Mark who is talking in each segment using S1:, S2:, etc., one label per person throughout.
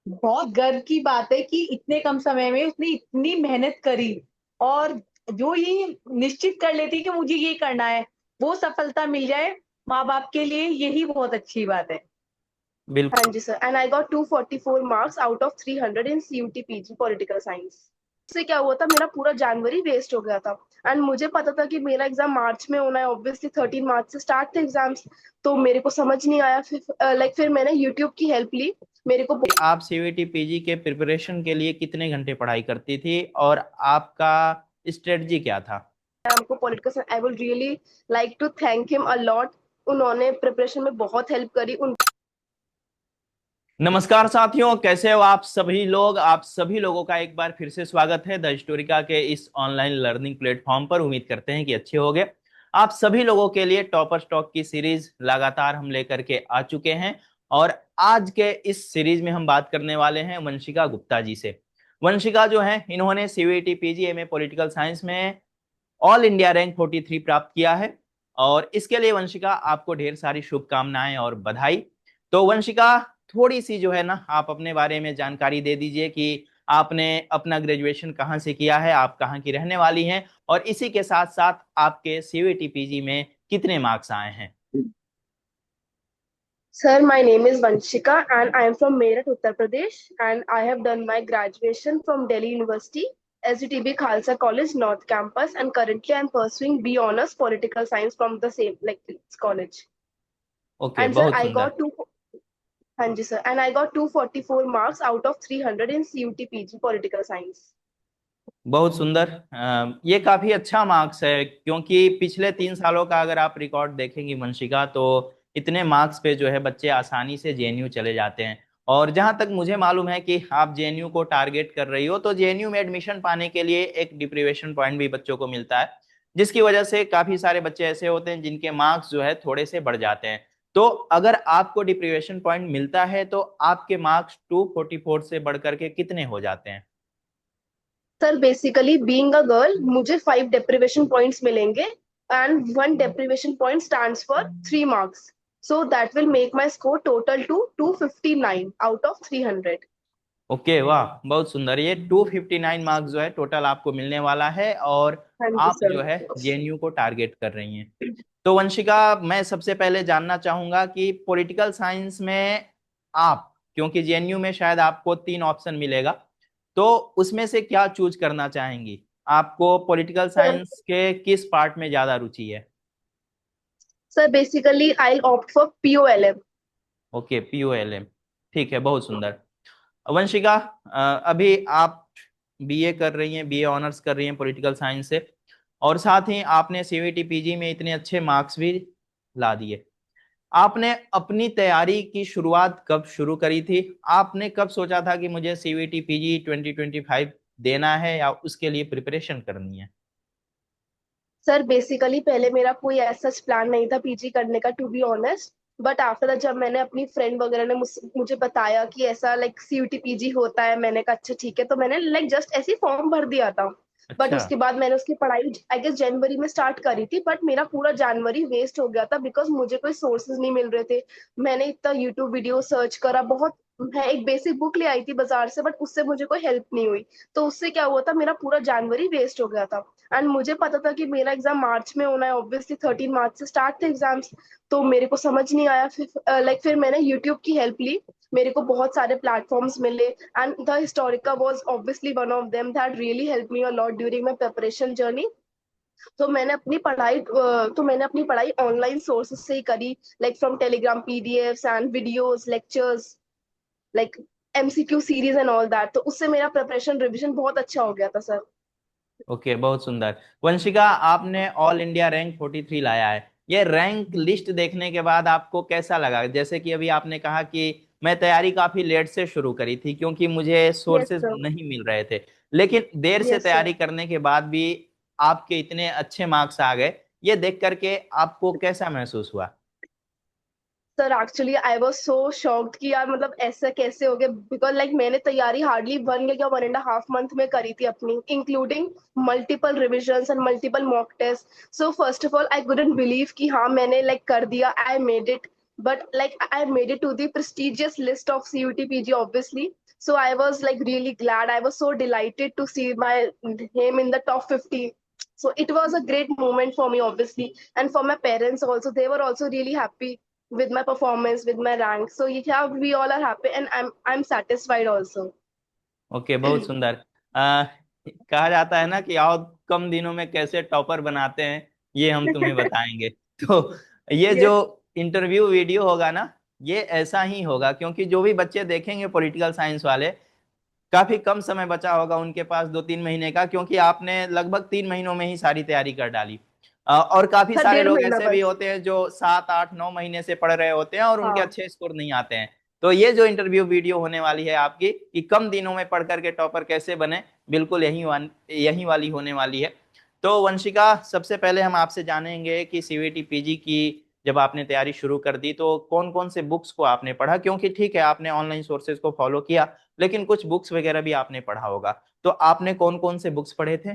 S1: बहुत गर्व की बात है कि इतने कम समय में उसने इतनी मेहनत करी और जो ये निश्चित कर लेती कि मुझे ये करना है, वो सफलता मिल जाए माँ बाप के लिए, यही बहुत अच्छी बात है। हाँ
S2: बिल्कुल।
S1: जी sir, and I got 244 marks out of 300 in CUET PG political science. इससे क्या हुआ था, मेरा पूरा जनवरी वेस्ट हो गया था। एंड मुझे पता था कि मेरा एग्जाम मार्च में होना है, ऑब्वियसली 13 मार्च से स्टार्ट थे एग्जाम्स। तो मेरे को समझ नहीं आया, फिर मैंने यूट्यूब की हेल्प ली। मेरे को
S2: कि आप सीवीटी पीजी के प्रिपरेशन के लिए कितने घंटे पढ़ाई करती थी और आपका स्ट्रेटजी क्या था?
S1: हमको political science, I will really like to thank him a lot. उन्होंने प्रिपरेशन में बहुत हेल्प करी।
S2: नमस्कार साथियों, कैसे हो आप सभी लोग? आप सभी लोगों का एक बार फिर से स्वागत है द हिस्टोरिका के इस ऑनलाइन लर्निंग प्लेटफॉर्म पर। उम्मीद करते हैं कि अच्छे होंगे। आप सभी लोगों के लिए टॉपर स्टॉक की सीरीज लगातार हम लेकर के आ चुके हैं और आज के इस सीरीज में हम बात करने वाले हैं वंशिका गुप्ता जी से। वंशिका जो है, इन्होंने CVT PG MA political science में ऑल इंडिया रैंक 43 प्राप्त किया है और इसके लिए वंशिका आपको ढेर सारी शुभकामनाएं और बधाई। तो वंशिका, थोड़ी सी जो है ना, आप अपने बारे में जानकारी दे दीजिए कि आपने अपना ग्रेजुएशन कहाँ से किया है, आप कहाँ की रहने वाली हैं और इसी के साथ साथ आपके सीवीटी पीजी में कितने मार्क्स आए हैं।
S1: Sir, my name is Vanshika and I am from Meerut, Uttar Pradesh, and I have done my graduation from Delhi University, SGTB Khalsa College North Campus, and currently I am pursuing B Honors Political Science from the same college.
S2: Okay,
S1: And sir,
S2: बहुत
S1: I
S2: सुंदर।
S1: got two. Hanji sir, and I got 244 marks out of 300 in CUT PG Political Science.
S2: बहुत सुंदर। ये काफी अच्छा marks है क्योंकि पिछले 3 सालों का अगर आप रिकॉर्ड देखेंगी वंशिका, तो इतने मार्क्स पे जो है बच्चे आसानी से जेएनयू चले जाते हैं। और जहां तक मुझे मालूम है कि आप जेएनयू को टारगेट कर रही हो, तो जेएनयू में एडमिशन पाने के लिए एक डिप्रीवेशन पॉइंट भी बच्चों को मिलता है, जिसकी वजह से काफी सारे बच्चे ऐसे होते हैं जिनके मार्क्स जो है थोड़े से बढ़ जाते हैं। तो अगर आपको डिप्रीवेशन पॉइंट मिलता है तो आपके मार्क्स 244 से बढ़ करके कितने हो जाते हैं?
S1: Sir basically being a girl मुझे 5 deprivation points मिलेंगे and 1 deprivation point stands for 3 marks. So that will make my score total to 259 out of 300.
S2: Okay, वाह, बहुत सुंदर। ये 259 मार्क्स जो है टोटल आपको मिलने वाला है और
S1: हाँ जी
S2: आप
S1: सर।
S2: जो है जेएनयू को टारगेट कर रही हैं। तो वंशिका, मैं सबसे पहले जानना चाहूंगा कि पॉलिटिकल साइंस में आप, क्योंकि जेएनयू में शायद आपको 3 ऑप्शन मिलेगा, तो उसमें से क्या चूज करना चाहेंगी? आपको पॉलिटिकल
S1: सर
S2: साइंस के किस पार्ट में ज्यादा रुचि है?
S1: Sir basically I opt for POLM।
S2: Okay, POLM. ठीक है, बहुत सुंदर। वंशिका, अभी आप बीए कर रही हैं, बीए ऑनर्स कर रही हैं पॉलिटिकल साइंस से, और साथ ही आपने सीवीटी पीजी में इतने अच्छे मार्क्स भी ला दिए। आपने अपनी तैयारी की शुरुआत कब शुरू करी थी? आपने कब सोचा था कि मुझे सीवीटी पीजी 2025 देना है या उसके लिए प्रिपरेशन करनी है?
S1: सर बेसिकली पहले मेरा कोई ऐसा प्लान नहीं था PG करने का, to be honest. But after जब मैंने अपनी फ्रेंड वगैरह ने मुझे बताया कि ऐसा लाइक CUT PG होता है, मैंने कहा अच्छा ठीक है, तो मैंने लाइक जस्ट ऐसे फॉर्म भर दिया था। बट
S2: अच्छा।
S1: उसके बाद मैंने उसकी पढ़ाई आई गेस जनवरी में स्टार्ट करी थी, बट मेरा पूरा जनवरी वेस्ट हो गया था बिकॉज मुझे कोई सोर्सेज नहीं मिल रहे थे। मैंने इतना यूट्यूब वीडियो सर्च करा बहुत। मैं एक बेसिक बुक ले आई थी बाजार से, बट उससे मुझे कोई हेल्प नहीं हुई। तो उससे क्या हुआ था, मेरा पूरा जनवरी वेस्ट हो गया था। एंड मुझे पता था कि मेरा एग्जाम मार्च में होना है, ऑब्वियसली 13 मार्च से स्टार्ट थे एग्जाम्स। तो मेरे को समझ नहीं आया, फिर मैंने यूट्यूब की हेल्प ली। मेरे को बहुत सारे प्लेटफॉर्म्स मिले and the Historica was obviously one of them that really help me a lot during my preparation journey. तो मैंने अपनी पढ़ाई ऑनलाइन सोर्सेज से ही करी, like from Telegram PDFs and videos lectures, like MCQ series and all that. तो उससे मेरा preparation revision बहुत अच्छा हो गया था सर।
S2: ओके, बहुत सुंदर। वंशिका, आपने ऑल इंडिया रैंक 43 लाया है। ये रैंक लिस्ट देखने के बाद आपको कैसा लगा? जैसे कि अभी आपने कहा कि मैं तैयारी काफी लेट से शुरू करी थी क्योंकि मुझे
S1: यस
S2: सोर्सेज
S1: सर।
S2: नहीं मिल रहे थे, लेकिन देर से
S1: यस सर।
S2: तैयारी करने के बाद भी आपके इतने अच्छे मार्क्स आ गए। ये देख करके आपको कैसा महसूस हुआ?
S1: Sir actually I was so shocked कि यार मतलब ऐसा कैसे हो गया, बिकॉज लाइक मैंने तैयारी हार्डली 1 या 1.5 मंथ में करी थी अपनी, including multiple revisions and multiple mock test. So first of all I couldn't believe कि हाँ मैंने लाइक कर दिया, I made it. but like I made it to the prestigious list of CUT PG, obviously. So I was like really glad. I was so delighted to see my name in the top 50. So it was a great moment for me, obviously, and for my parents also. They were also really happy with my performance, with my rank. So yeah, we all are happy, and I'm satisfied also.
S2: Okay, बहुत सुंदर। आ, कहा जाता है ना कि आओ कम दिनों में कैसे टॉपर बनाते हैं, ये हम तुम्हें बताएंगे। तो ये जो
S1: Yes,
S2: इंटरव्यू वीडियो होगा ना, ये ऐसा ही होगा, क्योंकि जो भी बच्चे देखेंगे पॉलिटिकल साइंस वाले, काफी कम समय बचा होगा उनके पास, 2-3 महीने का, क्योंकि आपने लगभग 3 महीनों में ही सारी तैयारी कर डाली। और काफी
S1: सर
S2: सारे
S1: डेढ़
S2: लोग
S1: महीना
S2: ऐसे भी
S1: बस।
S2: होते हैं जो 7-8-9 महीने से पढ़ रहे होते हैं और उनके
S1: हाँ
S2: अच्छे स्कोर नहीं आते हैं। तो ये जो इंटरव्यू वीडियो होने वाली है आपकी, कि कम दिनों में पढ़ करके टॉपर कैसे बने, बिल्कुल यही वाली होने वाली है। तो वंशिका, सबसे पहले हम आपसे जानेंगे कि सीवीटी पीजी की जब आपने तैयारी शुरू कर दी तो कौन कौन से बुक्स को आपने पढ़ा, क्योंकि ठीक है आपने ऑनलाइन सोर्सेज को फॉलो किया, लेकिन कुछ बुक्स वगैरह भी आपने पढ़ा होगा। तो आपने कौन कौन से बुक्स पढ़े थे?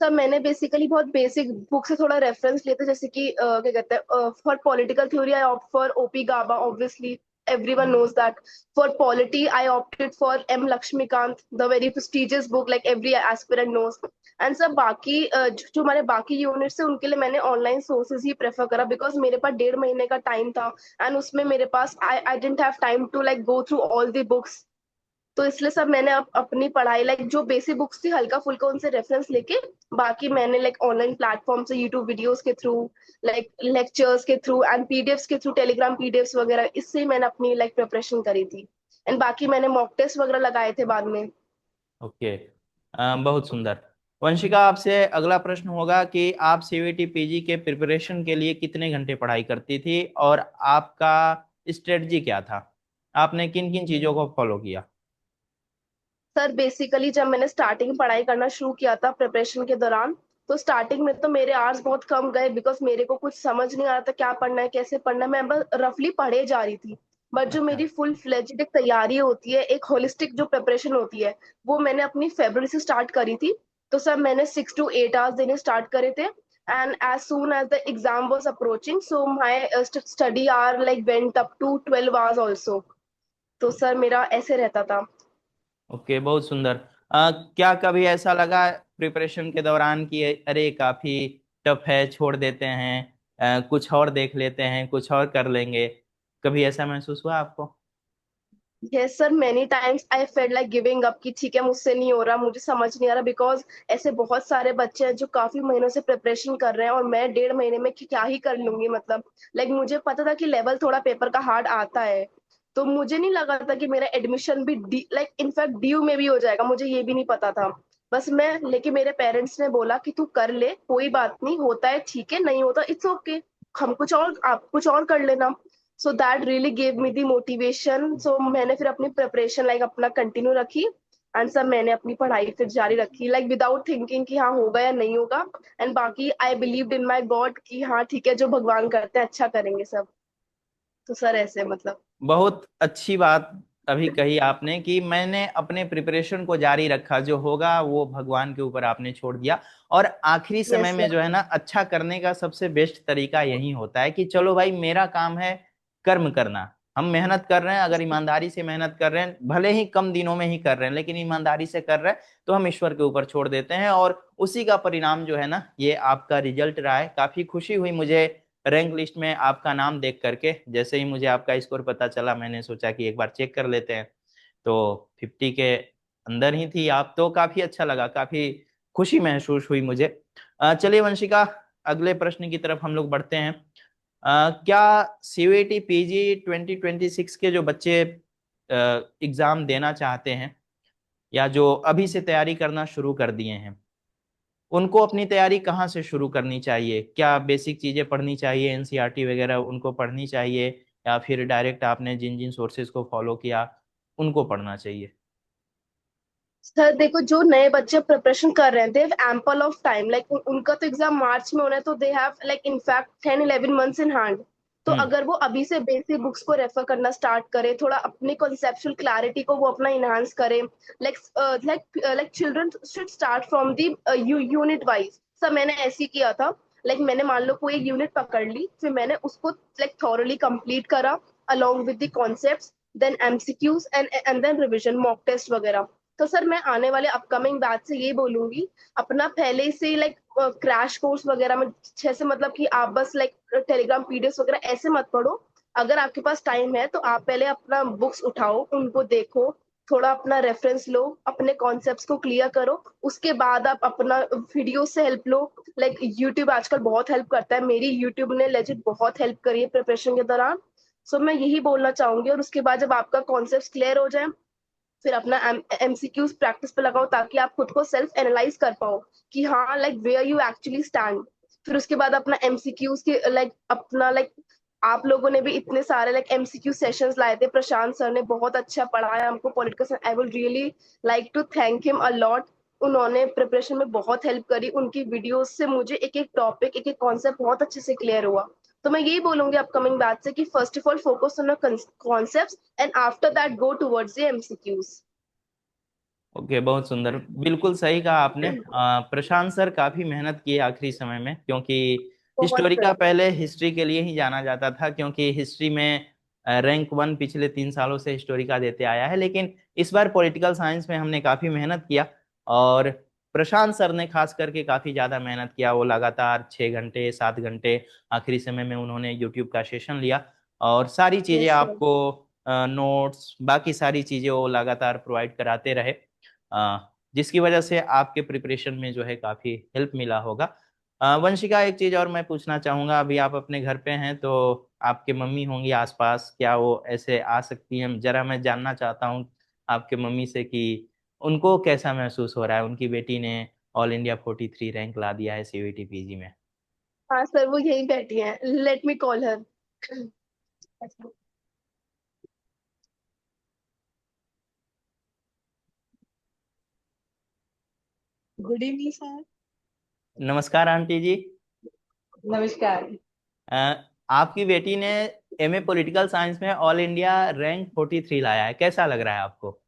S1: सर मैंने बेसिकली बहुत बेसिक बुक से थोड़ा रेफरेंस लिया था, जैसे कि क्या कहते हैं, for political theory I opt for OP Gaba, obviously everyone knows that. For polity I opted for M Lakshmikant, the very prestigious book like every aspirant knows. And sir बाकी जो हमारे बाकी यूनिट्स है उनके लिए मैंने ऑनलाइन सोर्सेज ही prefer करा, because मेरे पास डेढ़ महीने का टाइम था, एंड उसमें मेरे पास I didn't have time to like go through all the books. तो इसलिए सब मैंने अपनी पढ़ाई लाइक जो बेसिक बुक्स थी हल्का फुल्का उनसे रेफरेंस लेके, बाकी मैंने लाइक ऑनलाइन प्लेटफॉर्म से यूट्यूब वीडियोस के थ्रू, लाइक लेक्चर्स के थ्रू एंड पीडीएफ्स के थ्रू, टेलीग्राम पीडीएफ्स वगैरह, इससे ही मैंने अपनी लाइक प्रिपरेशन करी थी। एंड बाकी मैंने मॉक टेस्ट वगैरह लगाए थे बाद में।
S2: ओके, बहुत सुंदर। वंशिका, आपसे अगला प्रश्न होगा कि आप सीवीटी पीजी के प्रिपरेशन के लिए कितने घंटे पढ़ाई करती थी और आपका स्ट्रेटजी क्या था, आपने किन किन चीजों को फॉलो किया?
S1: सर बेसिकली जब मैंने स्टार्टिंग पढ़ाई करना शुरू किया था प्रिपरेशन के दौरान, तो स्टार्टिंग में तो मेरे आवर्स बहुत कम गए, बिकॉज मेरे को कुछ समझ नहीं आ रहा था क्या पढ़ना है कैसे पढ़ना है, मैं बस रफली पढ़े जा रही थी। बट जो
S2: अच्छा।
S1: मेरी फुल फ्लेज्ड एक तैयारी होती है, एक होलिस्टिक जो प्रिपरेशन होती है, वो मैंने अपनी फेब्रुवरी से स्टार्ट करी थी। तो सर मैंने 6 to 8 आवर्स देने स्टार्ट करे थे, and as soon as the exam was approaching so my study are like went up to 12 hours also. तो सर मेरा ऐसे रहता था।
S2: ओके, बहुत सुंदर। क्या कभी ऐसा लगा प्रिपरेशन के दौरान कि अरे काफी टफ है, छोड़ देते हैं, कुछ और देख लेते हैं, कुछ और कर लेंगे, कभी ऐसा महसूस हुआ आपको?
S1: Yes sir, many times I fail like giving up, कि ठीक है मुझसे नहीं हो रहा, मुझे समझ नहीं आ रहा, बिकॉज ऐसे बहुत सारे बच्चे हैं जो काफी महीनों से प्रिपरेशन कर रहे हैं, और मैं डेढ़ महीने में क्या ही कर लूंगी, मतलब लाइक मुझे पता था कि लेवल थोड़ा पेपर का हार्ड आता है, तो मुझे नहीं लगा था कि मेरा एडमिशन भी लाइक इनफैक्ट ड्यू में भी हो जाएगा, मुझे ये भी नहीं पता था। बस मैं लेकिन मेरे पेरेंट्स ने बोला कि तू कर ले, कोई बात नहीं, होता है ठीक है, नहीं होता इट्स ओके, हम कुछ और आप कुछ और कर लेना। So that really gave me the motivation. सो मैंने फिर अपनी प्रिपरेशन लाइक अपना कंटिन्यू रखी, एंड सर मैंने अपनी पढ़ाई फिर जारी रखी लाइक विदाउट थिंकिंग कि हाँ होगा या नहीं होगा। एंड बाकी आई बिलीव्ड इन माई गॉड कि हाँ ठीक है, जो भगवान करते हैं अच्छा करेंगे सब। तो सर ऐसे मतलब।
S2: बहुत अच्छी बात अभी कही आपने कि मैंने अपने प्रिपरेशन को जारी रखा, जो होगा वो भगवान के ऊपर आपने छोड़ दिया। और आखिरी समय
S1: यस
S2: में
S1: सर।
S2: जो है ना, अच्छा करने का सबसे बेस्ट तरीका यही होता है कि चलो भाई, मेरा काम है कर्म करना, हम मेहनत कर रहे हैं, अगर ईमानदारी से मेहनत कर रहे हैं, भले ही कम दिनों में ही कर रहे हैं, लेकिन ईमानदारी से कर रहे हैं, तो हम ईश्वर के ऊपर छोड़ देते हैं, और उसी का परिणाम जो है ना, ये आपका रिजल्ट रहा है। काफी खुशी हुई मुझे रैंक लिस्ट में आपका नाम देख करके। जैसे ही मुझे आपका स्कोर पता चला, मैंने सोचा कि एक बार चेक कर लेते हैं, तो 50 के अंदर ही थी आप, तो काफी अच्छा लगा, काफी खुशी महसूस हुई मुझे। चलिए वंशिका, अगले प्रश्न की तरफ हम लोग बढ़ते हैं। क्या सीयूईटी पीजी 2026 के जो बच्चे एग्जाम देना चाहते हैं, या जो अभी से तैयारी करना शुरू कर दिए हैं, उनको अपनी तैयारी कहाँ से शुरू करनी चाहिए? क्या बेसिक चीजें पढ़नी चाहिए, एनसीईआरटी वगैरह उनको पढ़नी चाहिए, या फिर डायरेक्ट आपने जिन जिन सोर्सेज को फॉलो किया उनको पढ़ना चाहिए?
S1: सर देखो, जो नए बच्चे प्रिपरेशन कर रहे हैं they have ample of time, like उनका तो एग्जाम मार्च में होना है, तो they have like in fact 10-11 months in hand. तो
S2: हम्म।
S1: अगर वो अभी से बेसिक बुक्स को रेफर करना स्टार्ट करे, थोड़ा अपनी कॉन्सेप्चुअल क्लैरिटी को वो अपना इनहांस करे, like like children should start from the unit wise. Sir मैंने ऐसे ही किया था। लाइक मैंने मान लो कोई एक यूनिट पकड़ ली, फिर मैंने उसको लाइक थॉरली कंप्लीट करा along with the concepts, then MCQs and then revision mock test वगैरह। तो सर मैं आने वाले अपकमिंग बैच से ये बोलूंगी, अपना पहले से लाइक क्रैश कोर्स वगैरह में जैसे मतलब कि आप बस लाइक टेलीग्राम पीडीएफ वगैरह ऐसे मत पढ़ो। अगर आपके पास टाइम है तो आप पहले अपना बुक्स उठाओ, उनको देखो, थोड़ा अपना रेफरेंस लो, अपने कॉन्सेप्ट्स को क्लियर करो, उसके बाद आप अपना वीडियो से हेल्प लो। लाइक यूट्यूब आजकल बहुत हेल्प करता है, मेरी यूट्यूब ने लेजिट बहुत हेल्प करी है प्रिपरेशन के दौरान। सो मैं यही बोलना चाहूंगी। और उसके बाद जब आपका कॉन्सेप्ट क्लियर हो जाए, फिर अपना एमसीक्यूज प्रैक्टिस पे लगाओ, ताकि आप खुद को सेल्फ एनालाइज कर पाओ कि हाँ like where you actually stand. फिर उसके बाद अपना एमसीक्यूज के लाइक अपना लाइक आप लोगों ने भी इतने सारे लाइक एमसीक्यू सेशंस लाए थे, प्रशांत सर ने बहुत अच्छा पढ़ाया हमको political science. I would really like to thank him a lot. उन्होंने प्रिपरेशन में बहुत हेल्प करी, उनकी वीडियोस से मुझे एक एक टॉपिक एक एक कॉन्सेप्ट बहुत अच्छे से क्लियर हुआ। तो मैं यही बोलूंगी अपकमिंग बैच से कि first of all focus on concepts and after that go towards the MCQs.
S2: Okay, बहुत सुंदर, बिल्कुल सही कहा आपने। प्रशांत सर काफी मेहनत किए आखिरी समय में, क्योंकि
S1: बहुत
S2: हिस्टोरिका
S1: सर।
S2: पहले हिस्ट्री के लिए ही जाना जाता था, क्योंकि हिस्ट्री में रैंक 1 पिछले 3 सालों से हिस्टोरिका देते आया है। लेकिन इस बार पॉलिटिकल साइंस में हमने काफी मेहनत किया, और प्रशांत सर ने खास करके काफी ज्यादा मेहनत किया। वो लगातार 6 घंटे 7 घंटे आखिरी समय में उन्होंने यूट्यूब का सेशन लिया, और सारी चीजें
S1: यस सर।
S2: आपको, नोट्स बाकी सारी चीजें वो लगातार प्रोवाइड कराते रहे, जिसकी वजह से आपके प्रिपरेशन में जो है काफी हेल्प मिला होगा। वंशिका, एक चीज और मैं पूछना चाहूंगा। अभी आप अपने घर पे हैं, तो आपके मम्मी होंगी आसपास, क्या वो ऐसे आ सकती हैं? जरा मैं जानना चाहता हूँ आपके मम्मी से कि उनको कैसा महसूस हो रहा है, उनकी बेटी ने ऑल इंडिया 43 रैंक ला दिया है सीयूईटी पीजी में।
S1: हाँ सर, वो यहीं बैठी हैं, let me call her.
S3: Good evening sir.
S2: नमस्कार आंटी जी।
S3: नमस्कार।
S2: अ, आपकी बेटी ने एमए पॉलिटिकल साइंस में ऑल इंडिया रैंक 43 लाया है, कैसा लग रहा है आपको?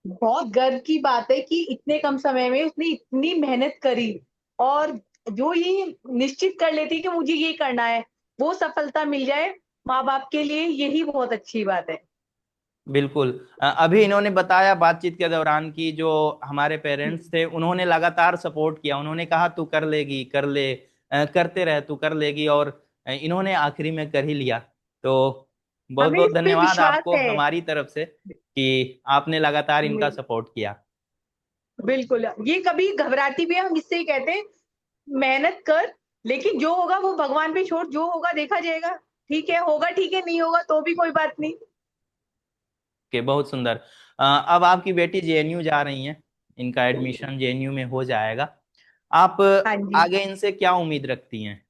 S3: बहुत गर्व की बात है कि इतने कम समय में उसने इतनी मेहनत करी, और जो ये निश्चित कर लेती कि मुझे ये करना है, वो सफलता मिल जाए, माँ बाप के लिए यही बहुत अच्छी बात है।
S2: बिल्कुल। अभी इन्होंने बताया बातचीत के दौरान कि जो हमारे पेरेंट्स थे उन्होंने लगातार सपोर्ट किया, उन्होंने कहा तू कर लेगी, कर ले, करते रह, तू कर लेगी, और इन्होंने आखिरी में कर ही लिया। तो बहुत
S3: हमें
S2: बहुत
S3: इस पे
S2: धन्यवाद
S3: विश्वास
S2: आपको
S3: है।
S2: हमारी तरफ से कि आपने लगातार इनका सपोर्ट किया।
S3: बिल्कुल, ये कभी घबराती भी है, हम इससे ही कहते हैं मेहनत कर, लेकिन जो होगा वो भगवान पे छोड़, जो होगा देखा जाएगा। ठीक है, होगा ठीक है, नहीं होगा तो भी कोई बात नहीं।
S2: के बहुत सुंदर। अब आपकी बेटी जेएनयू जा रही हैं, इनका एडमिशन जेएनयू में हो जाएगा। आप
S3: हाँ जी।
S2: आगे इनसे क्या उम्मीद रखती हैं?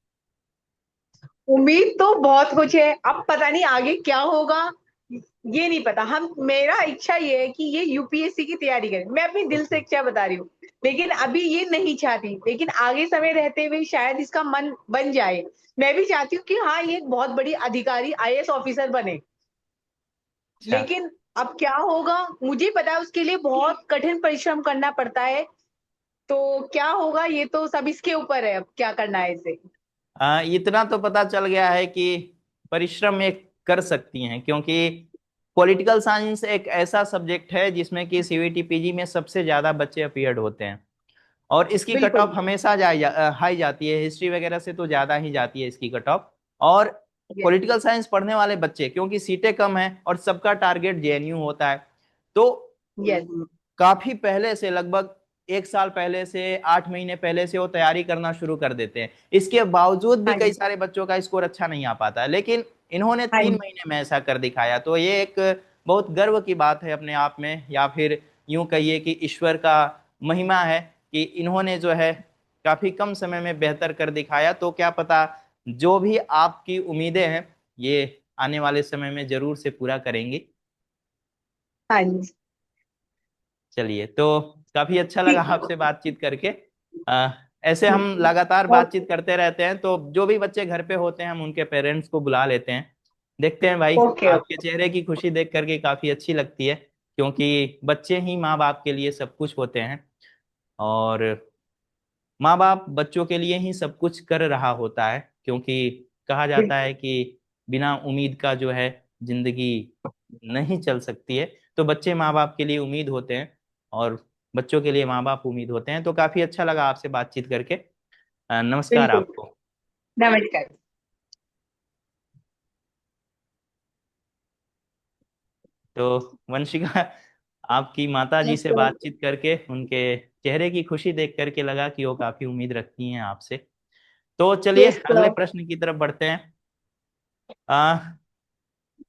S3: उम्मीद तो बहुत कुछ है, अब पता नहीं आगे क्या होगा, ये नहीं पता। हम मेरा इच्छा ये है कि ये यूपीएससी की तैयारी करे, मैं अपनी दिल से इच्छा बता रही हूँ। लेकिन अभी ये नहीं चाहती, लेकिन आगे समय रहते हुए शायद इसका मन बन जाए। मैं भी चाहती हूँ कि हाँ, ये एक बहुत बड़ी अधिकारी आईएएस ऑफिसर बने।
S2: अच्छा।
S3: लेकिन अब क्या होगा मुझे पता है, उसके लिए बहुत कठिन परिश्रम करना पड़ता है। तो क्या होगा ये तो सब इसके ऊपर है, अब क्या करना है इसे।
S2: इतना तो पता चल गया है कि परिश्रम एक कर सकती हैं, क्योंकि पॉलिटिकल साइंस एक ऐसा सब्जेक्ट है जिसमें कि सीयूईटी पीजी में सबसे ज्यादा बच्चे अपीयर्ड होते हैं, और इसकी कट
S3: बिल्कुल।
S2: ऑफ हमेशा हाई जाती है, हिस्ट्री वगैरह से तो ज्यादा ही जाती है इसकी कट ऑफ। और
S3: यस।
S2: पॉलिटिकल साइंस पढ़ने वाले बच्चे, क्योंकि सीटें कम हैं और सबका टारगेट जेएनयू होता है, तो
S3: यस।
S2: काफी पहले से, लगभग 1 साल पहले से, 8 महीने पहले से वो तैयारी करना शुरू कर देते हैं। इसके बावजूद भी
S3: हाँ
S2: कई
S3: जी।
S2: सारे बच्चों का स्कोर अच्छा नहीं आ पाता है, लेकिन इन्होंने
S3: हाँ
S2: तीन
S3: जी।
S2: महीने में ऐसा कर दिखाया, तो ये एक बहुत गर्व की बात है अपने आप में, या फिर यूं कहिए कि ईश्वर का महिमा है कि इन्होंने जो है काफी कम समय में बेहतर कर दिखाया। तो क्या पता, जो भी आपकी उम्मीदें हैं ये आने वाले समय में जरूर से पूरा करेंगी।
S3: हाँ जी।
S2: चलिए, तो काफी अच्छा लगा
S3: ठीक।
S2: आपसे बातचीत करके। आ, ऐसे हम लगातार बातचीत करते रहते हैं, तो जो भी बच्चे घर पे होते हैं हम उनके पेरेंट्स को बुला लेते हैं। देखते हैं भाई,
S3: ओके।
S2: आपके चेहरे की खुशी देख करके काफी अच्छी लगती है, क्योंकि बच्चे ही माँ बाप के लिए सब कुछ होते हैं। और माँ बाप बच्चों के लिए ही सब कुछ कर रहा होता है, क्योंकि कहा जाता है कि बिना उम्मीद का जो है जिंदगी नहीं चल सकती है। तो बच्चे माँ बाप के लिए उम्मीद होते हैं, और बच्चों के लिए माँ बाप उम्मीद होते हैं। तो काफी अच्छा लगा आपसे बातचीत करके। नमस्कार
S3: बिल्कुल।
S2: आपको।
S3: नमस्कार।
S2: तो वंशिका, आपकी माता जी
S1: यस
S2: से
S1: सर।
S2: बातचीत करके उनके चेहरे की खुशी देख करके लगा कि वो काफी उम्मीद रखती हैं आपसे। तो चलिए
S1: यस
S2: अगले
S1: सर।
S2: प्रश्न की तरफ बढ़ते हैं। आ,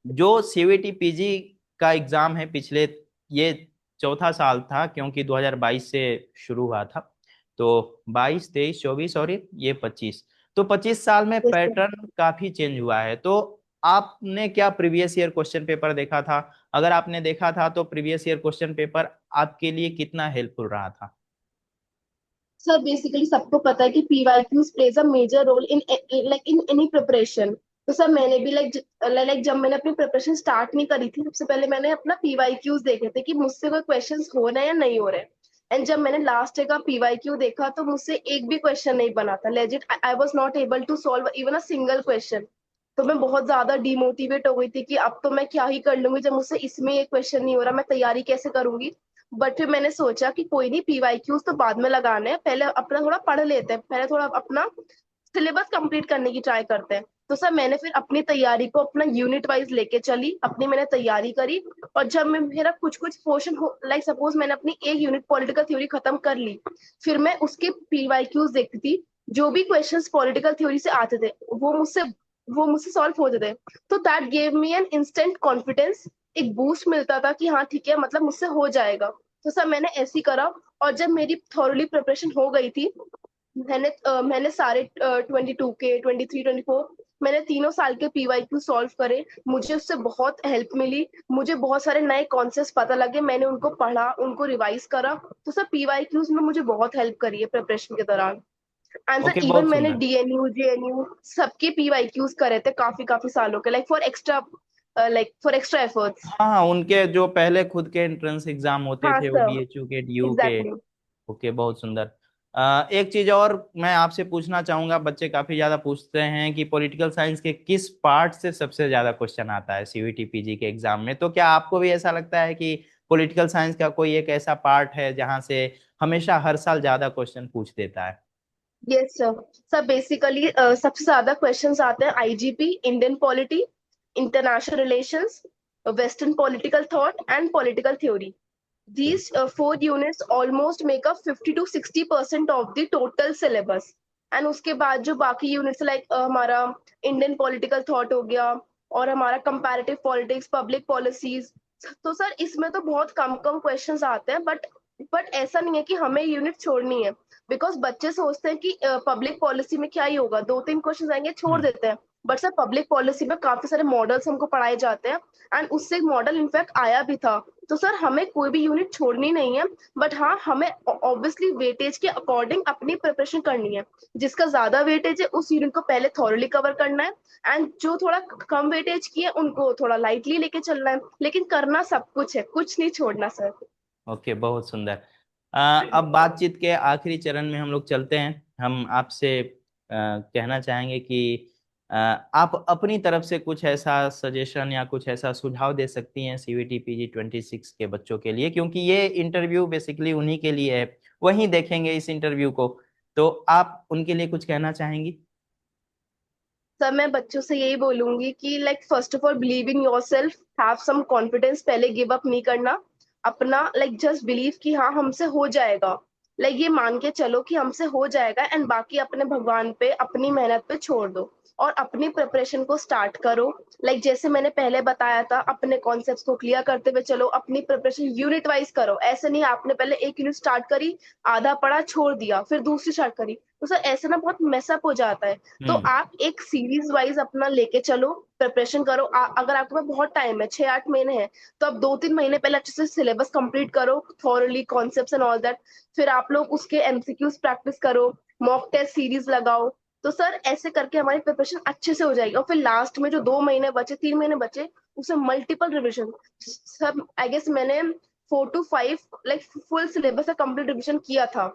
S2: जो सीवीटी पीजी का एग्जाम है पिछले, ये चौथा साल था क्योंकि 2022 से शुरू हुआ था। तो 22, 23, 24 और ये 25, तो 25 साल में
S1: यस सर।
S2: पैटर्न काफी चेंज हुआ है। तो आपने क्या प्रीवियस ईयर क्वेश्चन पेपर देखा था? अगर आपने देखा था तो प्रीवियस ईयर क्वेश्चन पेपर आपके लिए कितना हेल्पफुल रहा था?
S1: सर बेसिकली सबको पता है कि PYQs plays a major role in in any preparation. तो सर मैंने भी लाइक जब मैंने अपनी प्रिपरेशन स्टार्ट नहीं करी थी, सबसे पहले मैंने अपना पीवाईक्यूज देखे थे कि मुझसे कोई क्वेश्चंस हो रहे हैं या नहीं हो रहे हैं। एंड जब मैंने लास्ट का पीवाईक्यू देखा तो मुझसे एक भी क्वेश्चन नहीं बना था। Legit I was not able to solve even a single question. तो मैं बहुत ज्यादा डिमोटिवेट हो गई थी कि अब तो मैं क्या ही कर लूंगी जब मुझसे इसमें एक क्वेश्चन नहीं हो रहा, मैं तैयारी कैसे करूंगी। बट फिर मैंने सोचा कि कोई नहीं, पीवाईक्यूज तो बाद में लगाने हैं, पहले अपना थोड़ा पढ़ लेते हैं, पहले थोड़ा अपना सिलेबस कंप्लीट करने की ट्राई करते हैं। तो सर मैंने फिर अपनी तैयारी को अपना यूनिट वाइज लेके चली, अपनी मैंने तैयारी करी। और जब मैं मेरा कुछ कुछ पोर्शन हो, लाइक सपोज मैंने अपनी एक यूनिट पॉलिटिकल थ्योरी खत्म कर ली, फिर मैं उसके पीवाईक्यूज देखती थी। जो भी क्वेश्चंस पॉलिटिकल थ्योरी से आते थे वो मुझसे सॉल्व होते थे। तो that gave me an instant confidence, एक बूस्ट मिलता था कि हाँ ठीक है, मतलब मुझसे हो जाएगा। तो सर मैंने ऐसे ही करा। और जब मेरी थॉरली प्रिपरेशन हो गई थी, मैंने सारे 22 के 23 24 मैंने तीनों साल के पीवाईक्यू सॉल्व करे। मुझे उससे बहुत हेल्प मिली, मुझे बहुत सारे नए कॉन्सेप्ट पता लगे, मैंने उनको पढ़ा, उनको रिवाइज करा। तो सर पीवाईक्यूज में मुझे बहुत हेल्प करी है प्रिपरेशन के दौरान। एंड सर
S2: ओके,
S1: इवन
S2: बहुत
S1: मैंने
S2: सुंदर।
S1: डीएनयू जेएनयू सबके पीवाईक्यूज करे थे काफी काफी सालों के, लाइक फॉर एक्स्ट्रा एफर्ट्स।
S2: हाँ हाँ, उनके जो पहले खुद के एंट्रेंस एग्जाम होते
S1: हाँ
S2: थे, वो
S1: सर।
S2: बीएचयू के, डीयू के।
S1: एग्जैक्टली।
S2: ओके, बहुत सुंदर। एक चीज और मैं आपसे पूछना चाहूंगा, बच्चे काफी ज्यादा पूछते हैं कि पॉलिटिकल साइंस के किस पार्ट से सबसे ज्यादा क्वेश्चन आता है सीवीटी पीजी के एग्जाम में। तो क्या आपको भी ऐसा लगता है कि पॉलिटिकल साइंस का कोई एक ऐसा पार्ट है जहां से हमेशा हर साल ज्यादा क्वेश्चन पूछ देता है?
S1: Yes sir. सर बेसिकली सबसे ज्यादा क्वेश्चंस आते हैं IGP, Indian polity, international relations, western political thought and political theory. These four units almost make up 50 to 60% of the total syllabus. And उसके बाद जो बाकी यूनिट्स लाइक हमारा इंडियन पॉलिटिकल थॉट हो गया, और हमारा कंपैरेटिव पॉलिटिक्स, पब्लिक पॉलिसीज। तो सर इसमें तो बहुत कम कम क्वेश्चंस आते हैं, बट ऐसा नहीं है कि हमें यूनिट छोड़नी है। बिकॉज बच्चे सोचते हैं कि पब्लिक पॉलिसी में क्या ही होगा, दो तीन क्वेश्चन आएंगे छोड़
S2: हम्म।
S1: देते हैं। बट सर पब्लिक पॉलिसी में काफी सारे मॉडल्स हमको पढ़ाए जाते हैं। एंड उससे एक मॉडल इनफैक्ट आया भी था। तो सर हमें कोई भी यूनिट छोड़नी नहीं है। बट हाँ, हमें ऑब्वियसली वेटेज के अकॉर्डिंग अपनी प्रिपरेशन करनी है। जिसका ज्यादा वेटेज है उस यूनिट को पहले थॉरली कवर करना है। एंड जो थोड़ा कम वेटेज की है उनको थोड़ा लाइटली लेके चलना है, लेकिन करना सब कुछ है, कुछ नहीं छोड़ना सर।
S2: ओके, बहुत सुंदर। अब बातचीत के आखिरी चरण में हम लोग चलते हैं। हम आपसे कहना चाहेंगे कि आप अपनी तरफ से कुछ ऐसा सजेशन या कुछ ऐसा सुझाव दे सकती हैं सीवीटी पीजी 26 के बच्चों के लिए, क्योंकि ये इंटरव्यू बेसिकली उन्हीं के लिए है, वही देखेंगे इस इंटरव्यू को। तो आप उनके लिए कुछ कहना चाहेंगी?
S1: सर मैं बच्चों से यही बोलूंगी कि like first of all believe in your self, have some confidence, पहले गिव अप नहीं करना। अपना लाइक जस्ट बिलीव कि हाँ हमसे हो जाएगा। लाइक ये मान के चलो कि हमसे हो जाएगा, एंड बाकी अपने भगवान पे, अपनी मेहनत पे छोड़ दो। और अपनी प्रिपरेशन को स्टार्ट करो। लाइक जैसे मैंने पहले बताया था, अपने कॉन्सेप्ट्स को क्लियर करते हुए चलो, अपनी प्रिपरेशन यूनिट वाइज करो। ऐसे नहीं आपने पहले एक यूनिट स्टार्ट करी, आधा पढ़ा छोड़ दिया, फिर दूसरी स्टार्ट करी, तो सर ऐसे ना बहुत मेसअप हो जाता है। तो
S2: हम्म।
S1: आप एक सीरीज वाइज अपना लेके चलो, प्रिपरेशन करो। अगर आपके पास बहुत टाइम है, 6 8 महीने हैं, तो आप 2 3 महीने पहले अच्छे से सिलेबस कंप्लीट करो, thoroughly concepts and all that. फिर आप लोग उसके एमसीक्यूज प्रैक्टिस करो, मॉक टेस्ट सीरीज लगाओ। तो सर ऐसे करके हमारी प्रिपरेशन अच्छे से हो जाएगी। और फिर लास्ट में जो 2 महीने बचे, 3 महीने बचे, उसे multiple revision. Sir I guess मैंने 4 to 5 लाइक फुल सिलेबस का कंप्लीट रिविजन किया था।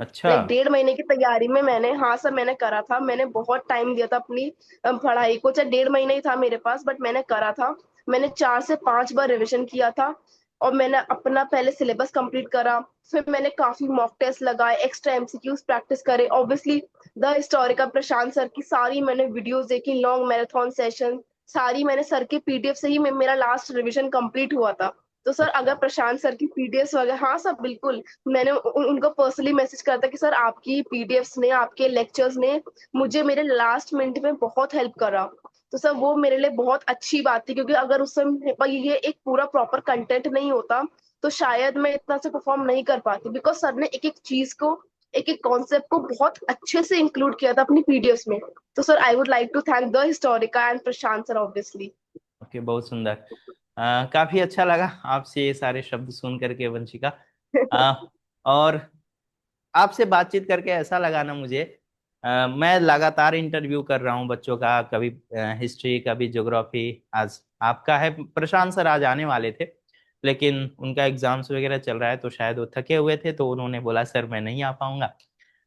S2: अच्छा।
S1: लाइक 1.5 महीने की तैयारी में मैंने, हाँ सर मैंने करा था, मैंने बहुत टाइम दिया था अपनी पढ़ाई को, चाहे 1.5 महीना ही था मेरे पास बट मैंने करा था। मैंने 4 से 5 बार रिवीजन किया था और मैंने अपना पहले सिलेबस कंप्लीट करा। फिर मैंने काफी मॉक टेस्ट लगाए, एक्स्ट्रा एमसीक्यूज प्रैक्टिस करे, obviously the Historica Prashant sir की सारी मैंने वीडियोस देखी, लॉन्ग मैराथन सेशन सारी मैंने सर के पीडीएफ से ही मेरा लास्ट रिवीजन कंप्लीट हुआ था। तो सर अगर
S2: अच्छा।
S1: प्रशांत सर की पीडीएफ वगैरह, हाँ सर बिल्कुल, मैंने उनको पर्सनली मैसेज करा था कि सर आपकी पीडीएफ्स ने, आपके लेक्चर्स ने मुझे मेरे लास्ट मिनट में बहुत हेल्प करा। तो सर वो मेरे लिए बहुत अच्छी बात थी, क्योंकि अगर उस समय पर ये एक पूरा प्रॉपर कंटेंट नहीं होता तो शायद मैं इतना से परफॉर्म नहीं कर पाती, बिकॉज सर ने एक एक चीज को, एक एक कॉन्सेप्ट को बहुत अच्छे से इंक्लूड किया था अपनी पीडीएफ में। तो sir I would like to thank the Historica and Prashant sir obviously.
S2: Okay, बहुत सुंदर। काफी अच्छा लगा आपसे ये सारे शब्द सुन करके वंशिका। अ, और आपसे बातचीत करके ऐसा लगा ना मुझे, मैं लगातार इंटरव्यू कर रहा हूँ बच्चों का, कभी हिस्ट्री कभी ज्योग्राफी। आज आपका है, प्रशांत सर आज आने वाले थे लेकिन उनका एग्जाम्स वगैरह चल रहा है तो शायद वो थके हुए थे, तो उन्होंने बोला सर मैं नहीं आ पाऊंगा।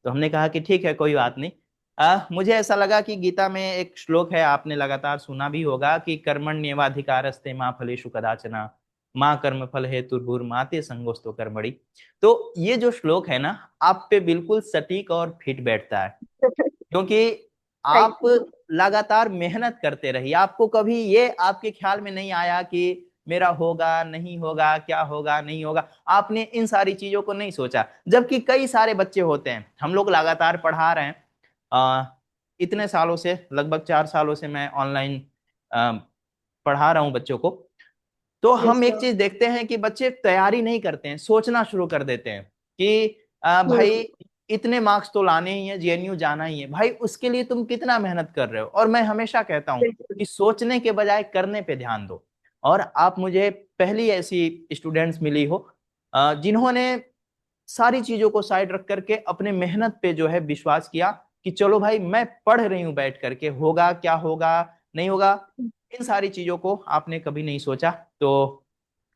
S2: तो हमने कहा कि ठीक है कोई बात नहीं। मुझे ऐसा लगा कि गीता में एक श्लोक है, आपने लगातार सुना भी होगा कि कर्मण्येवाधिकारस्ते माँ फलेषु कदाचन माँ कर्म फल हेतुर्भुर्माते संगोस्तो कर्मणि। तो ये जो श्लोक है ना, आप पे बिल्कुल सटीक और फिट बैठता है, क्योंकि
S1: थैंक
S2: आप
S1: यू।
S2: लगातार मेहनत करते रहिए। आपको कभी ये आपके ख्याल में नहीं आया कि मेरा होगा नहीं होगा, क्या होगा नहीं होगा, आपने इन सारी चीजों को नहीं सोचा। जबकि कई सारे बच्चे होते हैं, हम लोग लगातार पढ़ा रहे हैं, आ, इतने सालों से, लगभग 4 सालों से मैं ऑनलाइन पढ़ा रहा हूँ बच्चों को। तो
S1: यस
S2: हम एक
S1: सर।
S2: चीज देखते हैं कि बच्चे तैयारी नहीं करते हैं, सोचना शुरू कर देते हैं कि भाई इतने मार्क्स तो लाने ही है, जेएनयू जाना ही है, भाई उसके लिए तुम कितना मेहनत कर रहे हो। और मैं हमेशा कहता हूं
S1: बिल्कुल।
S2: कि सोचने के बजाय करने पे ध्यान दो। और आप मुझे पहली ऐसी स्टूडेंट्स मिली हो जिन्होंने सारी चीजों को साइड रख करके अपने मेहनत पे जो है विश्वास किया कि चलो भाई मैं पढ़ रही हूं बैठ करके, होगा क्या होगा नहीं होगा, इन सारी चीजों को आपने कभी नहीं सोचा। तो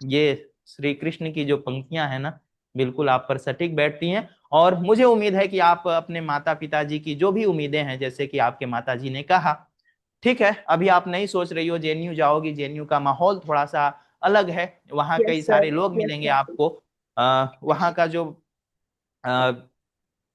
S2: ये श्री कृष्ण की जो पंक्तियां हैं ना, बिल्कुल आप पर सटीक बैठती हैं। और मुझे उम्मीद है कि आप अपने माता पिताजी की जो भी उम्मीदें हैं, जैसे कि आपके माता जी ने कहा, ठीक है अभी आप नहीं सोच रही हो जेएनयू जाओगी, जेएनयू का माहौल थोड़ा सा अलग है, वहाँ कई
S1: यस सर।
S2: सारे लोग
S1: यस
S2: मिलेंगे
S1: सर।
S2: आपको। वहाँ का जो अ,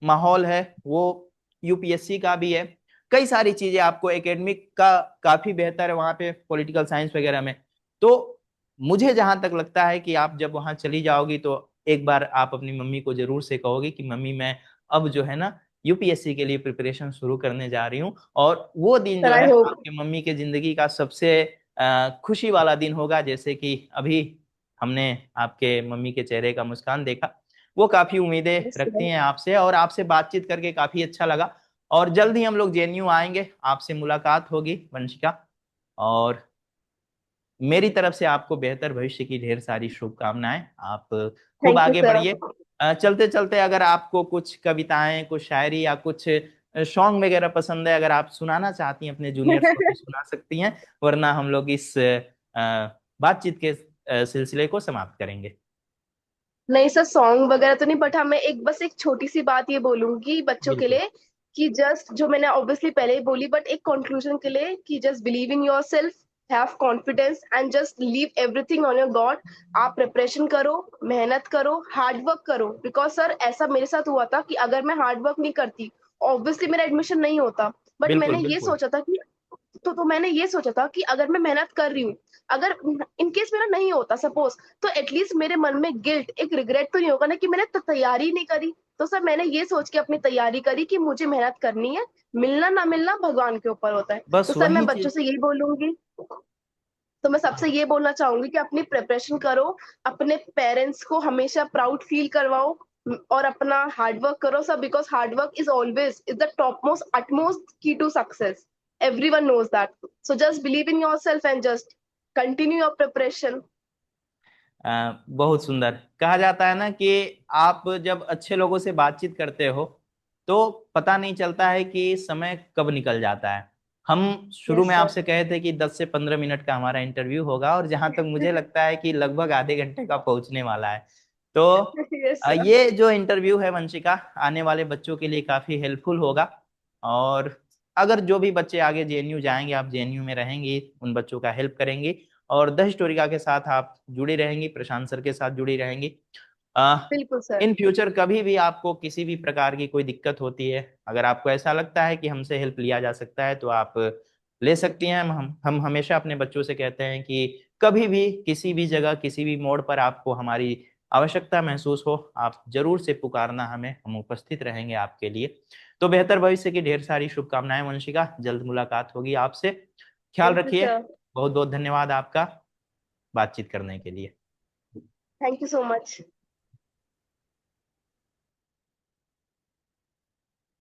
S2: माहौल है वो यूपीएससी का भी है, कई सारी चीजें आपको एकेडमिक का काफी बेहतर है वहाँ पे, पॉलिटिकल साइंस वगैरह में। तो मुझे जहां तक लगता है कि आप जब वहां चली जाओगी तो एक बार आप अपनी मम्मी को जरूर से कहोगे कि मम्मी मैं अब जो है ना यूपीएससी के लिए प्रिपरेशन शुरू करने जा रही हूँ। और वो दिन
S1: सर
S2: जो
S1: आई
S2: है
S1: होप।
S2: आपके मम्मी के जिंदगी का सबसे खुशी वाला दिन होगा, जैसे कि अभी हमने आपके मम्मी के चेहरे का मुस्कान देखा। वो काफी उम्मीदें
S1: यस
S2: रखती
S1: सर।
S2: हैं आपसे, और आपसे बातचीत करके काफी अच्छा लगा। और जल्द ही हम लोग जेएनयू आएंगे, आपसे मुलाकात होगी वंशिका। और मेरी तरफ से आपको बेहतर भविष्य की ढेर सारी शुभकामनाएं। आप खूब
S1: थैंक यू
S2: आगे
S1: सर।
S2: बढ़िए। चलते चलते अगर आपको कुछ कविताएं, कुछ शायरी या कुछ सॉन्ग वगैरह पसंद है, अगर आप सुनाना चाहती हैं अपने जूनियर्स को तो सुना सकती हैं, वरना हम लोग इस बातचीत के सिलसिले को समाप्त करेंगे।
S1: नहीं सर सॉन्ग वगैरह तो नहीं, बट हाँ मैं एक बस एक छोटी सी बात ये बोलूंगी बच्चों के
S2: बिल्कुल।
S1: लिए कि जस्ट जो मैंने ऑब्वियसली पहले ही बोली, बट एक कंक्लूजन के लिए कि just believe in your self, have confidence and just leave everything on your God. आप प्रिपरेशन करो, मेहनत करो, हार्ड वर्क करो, बिकॉज सर ऐसा मेरे साथ हुआ था कि अगर मैं हार्ड वर्क नहीं करती ऑब्वियसली मेरा एडमिशन नहीं होता। बट
S2: बिल्कुल।
S1: मैंने ये
S2: बिल्कुल।
S1: सोचा था कि, तो मैंने ये सोचा था कि अगर मैं मेहनत कर रही हूँ, अगर इन केस मेरा नहीं होता सपोज, तो एटलीस्ट मेरे मन में गिल्ट, एक रिग्रेट तो नहीं होगा ना कि मैंने तैयारी नहीं करी। तो सर मैंने ये सोच के अपनी तैयारी करी कि मुझे मेहनत करनी है, मिलना ना मिलना भगवान के ऊपर होता है। तो
S2: बस
S1: सर मैं
S2: वही
S1: बच्चों
S2: चीज।
S1: से यही बोलूंगी, तो मैं सबसे ये बोलना चाहूंगी कि अपनी प्रिपरेशन करो, अपने पेरेंट्स को हमेशा प्राउड फील करवाओ और अपना हार्ड वर्क करो सब, because hard work is always is the top most utmost key to success. Everyone knows that. So just believe in yourself and just continue your preparation.
S2: बहुत सुंदर। कहा जाता है ना कि आप जब अच्छे लोगों से बातचीत करते हो तो पता नहीं चलता है कि समय कब निकल जाता है। हम शुरू
S1: यस
S2: में
S1: सर।
S2: आपसे कहे थे कि 10 से 15 मिनट का हमारा इंटरव्यू होगा, और जहां तक मुझे लगता है कि लगभग आधे घंटे का पहुंचने वाला है। तो
S1: यस सर।
S2: ये जो इंटरव्यू है वंशिका, आने वाले बच्चों के लिए काफी हेल्पफुल होगा। और अगर जो भी बच्चे आगे जेएनयू जाएंगे, आप जेएनयू में रहेंगी, उन बच्चों का हेल्प करेंगी, और द हिस्टोरिका के साथ आप जुड़ी रहेंगी, प्रशांत सर के साथ जुड़ी रहेंगी।
S1: बिल्कुल सर।
S2: इन फ्यूचर कभी भी आपको किसी भी प्रकार की कोई दिक्कत होती है, अगर आपको ऐसा लगता है कि हमसे हेल्प लिया जा सकता है, तो आप ले सकती हैं। हम हमेशा अपने बच्चों से कहते हैं कि कभी भी किसी भी जगह किसी भी मोड़ पर आपको हमारी आवश्यकता महसूस हो, आप जरूर से पुकारना हमें, हम उपस्थित रहेंगे आपके लिए। तो बेहतर भविष्य की ढेर सारी शुभकामनाएं वंशिका, जल्द मुलाकात होगी आपसे। ख्याल
S1: थैंक यू
S2: रखिए।
S1: सर।
S2: बहुत बहुत धन्यवाद आपका बातचीत करने के लिए।
S1: Thank you so much.